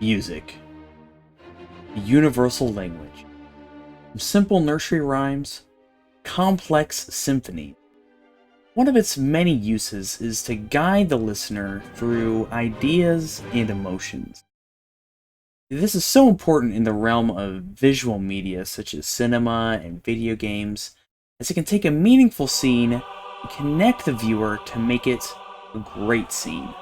Music, the universal language. From simple nursery rhymes, complex symphony. One of its many uses is to guide the listener through ideas and emotions. This is so important in the realm of visual media such as cinema and video games, as it can take a meaningful scene and connect the viewer to make it a great scene.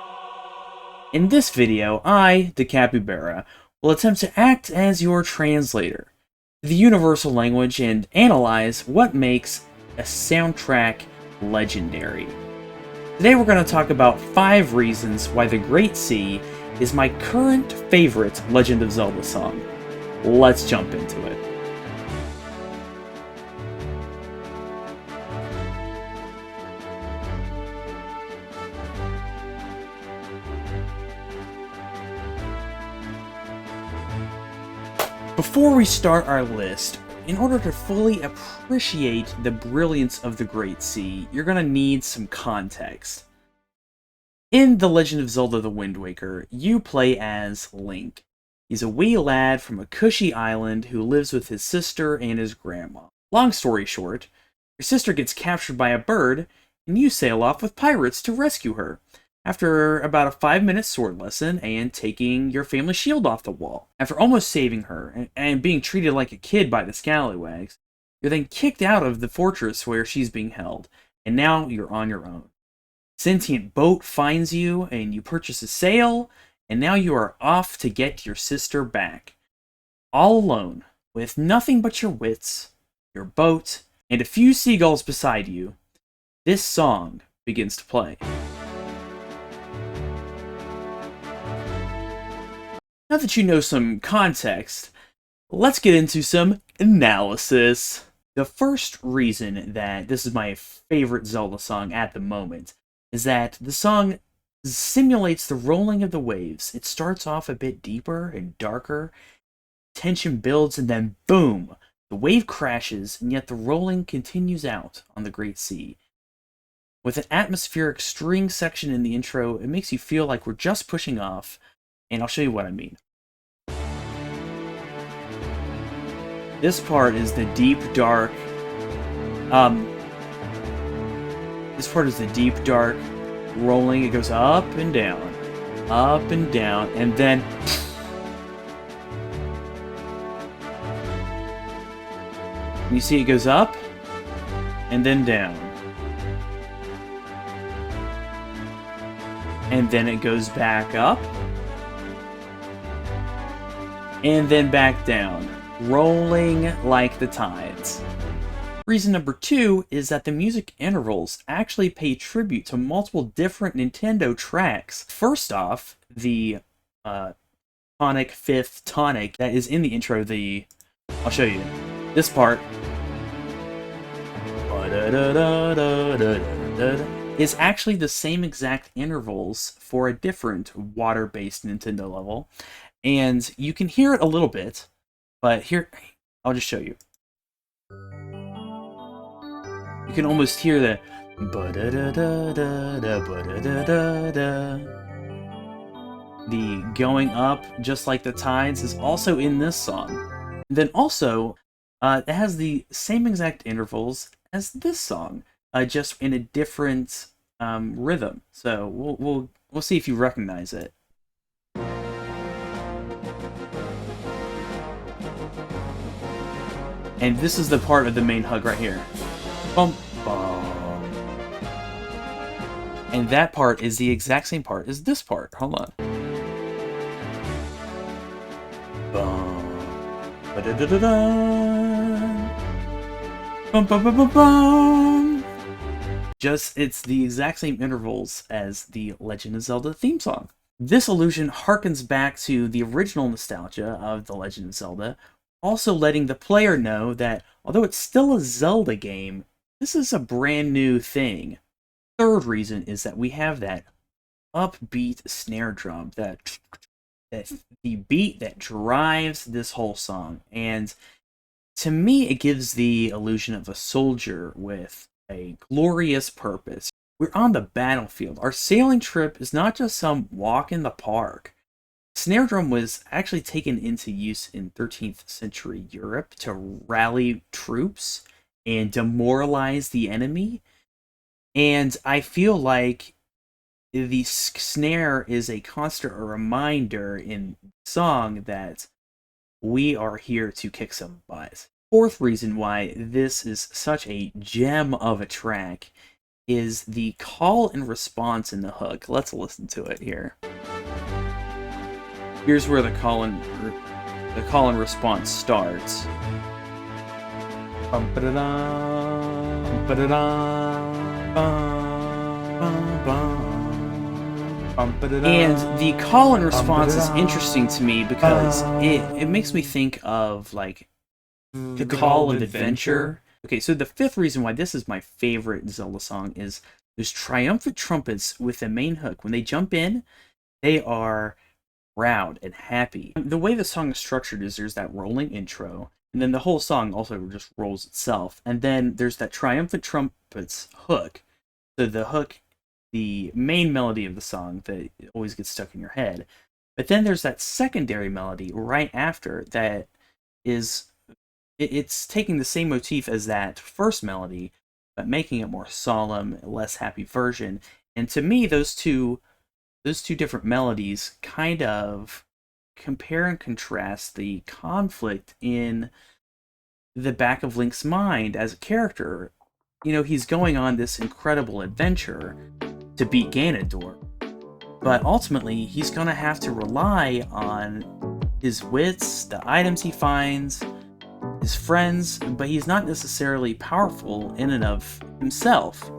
In this video, I, DaCapybara, will attempt to act as your translator to the universal language and analyze what makes a soundtrack legendary. Today we're going to talk about 5 reasons why The Great Sea is my current favorite Legend of Zelda song. Let's jump into it. Before we start our list, in order to fully appreciate the brilliance of the Great Sea, you're going to need some context. In The Legend of Zelda the Wind Waker, you play as Link. He's a wee lad from a cushy island who lives with his sister and his grandma. Long story short, your sister gets captured by a bird, and you sail off with pirates to rescue her, after about a 5-minute sword lesson and taking your family shield off the wall. After almost saving her, and being treated like a kid by the scallywags, you're then kicked out of the fortress where she's being held, and now you're on your own. Sentient boat finds you, and you purchase a sail, and now you are off to get your sister back. All alone, with nothing but your wits, your boat, and a few seagulls beside you, this song begins to play. Now that you know some context, let's get into some analysis. The first reason that this is my favorite Zelda song at the moment is that the song simulates the rolling of the waves. It starts off a bit deeper and darker, tension builds, and then boom! The wave crashes, and yet the rolling continues out on the Great Sea. With an atmospheric string section in the intro, it makes you feel like we're just pushing off, and I'll show you what I mean. This part is the deep, dark, rolling. It goes up and down, and then you see it goes up, and then down. And then it goes back up, and then back down, rolling like the tides. Reason number 2 is that the music intervals actually pay tribute to multiple different Nintendo tracks. First off, the tonic, 5th tonic that is in the intro, I'll show you. This part is actually the same exact intervals for a different water-based Nintendo level. And you can hear it a little bit, but here, I'll just show you. You can almost hear the going up just like the tides is also in this song. And then also, it has the same exact intervals as this song, just in a different rhythm. So we'll see if you recognize it. And this is the part of the main hug right here. Bum, bum. And that part is the exact same part as this part. Hold on. Bum. Ba-da-da-da-da. Bum, bum, bum, bum, bum. It's the exact same intervals as the Legend of Zelda theme song. This illusion harkens back to the original nostalgia of The Legend of Zelda, also letting the player know that, although it's still a Zelda game, this is a brand new thing. Third reason is that we have that upbeat snare drum, that the beat that drives this whole song. And to me, it gives the illusion of a soldier with a glorious purpose. We're on the battlefield. Our sailing trip is not just some walk in the park. snare drum was actually taken into use in 13th century Europe to rally troops and demoralize the enemy. And I feel like the snare is a constant reminder in song that we are here to kick some butt. Fourth reason why this is such a gem of a track is the call and response in the hook. Let's listen to it here. Here's where the call and response starts. And the call and response is interesting to me because it makes me think of like the call of adventure. Okay, so the fifth reason why this is my favorite Zelda song is there's triumphant trumpets with the main hook. When they jump in, they are proud and happy. The way the song is structured is there's that rolling intro, and then the whole song also just rolls itself. And then there's that triumphant trumpets hook. So the hook, the main melody of the song that always gets stuck in your head. But then there's that secondary melody right after that is, it's taking the same motif as that first melody, but making it more solemn, less happy version. And to me, those two different melodies kind of compare and contrast the conflict in the back of Link's mind as a character. You know, he's going on this incredible adventure to beat Ganondorf, but ultimately he's going to have to rely on his wits, the items he finds, his friends, but he's not necessarily powerful in and of himself.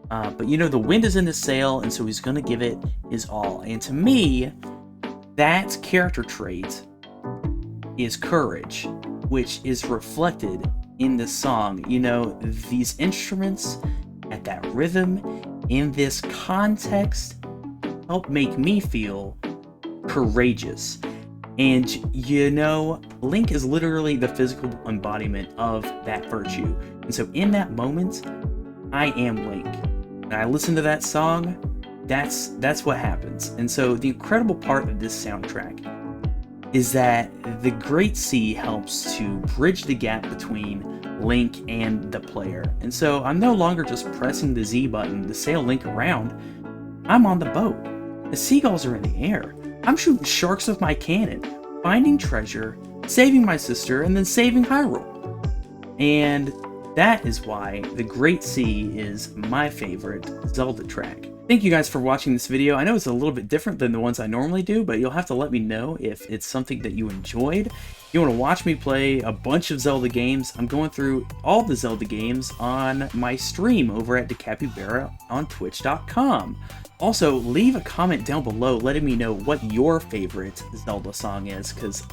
But you know, the wind is in his sail, and so he's going to give it his all. And to me, that character trait is courage, which is reflected in this song. You know, these instruments at that rhythm in this context help make me feel courageous. And you know, Link is literally the physical embodiment of that virtue. And so in that moment, I am Link. When I listen to that song, that's what happens. And so the incredible part of this soundtrack is that the Great Sea helps to bridge the gap between Link and the player. And so I'm no longer just pressing the Z button to sail Link around. I'm on the boat. The seagulls are in the air. I'm shooting sharks with my cannon, finding treasure, saving my sister, and then saving Hyrule. And that is why the Great Sea is my favorite Zelda track. Thank you guys for watching this video. I know it's a little bit different than the ones I normally do, but you'll have to let me know if it's something that you enjoyed. If you want to watch me play a bunch of Zelda games, I'm going through all the Zelda games on my stream over at DaCapybara on Twitch.com. Also, leave a comment down below letting me know what your favorite Zelda song is, because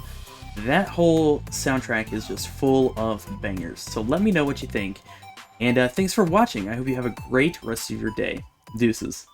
that whole soundtrack is just full of bangers. So let me know what you think. And thanks for watching. I hope you have a great rest of your day. Deuces.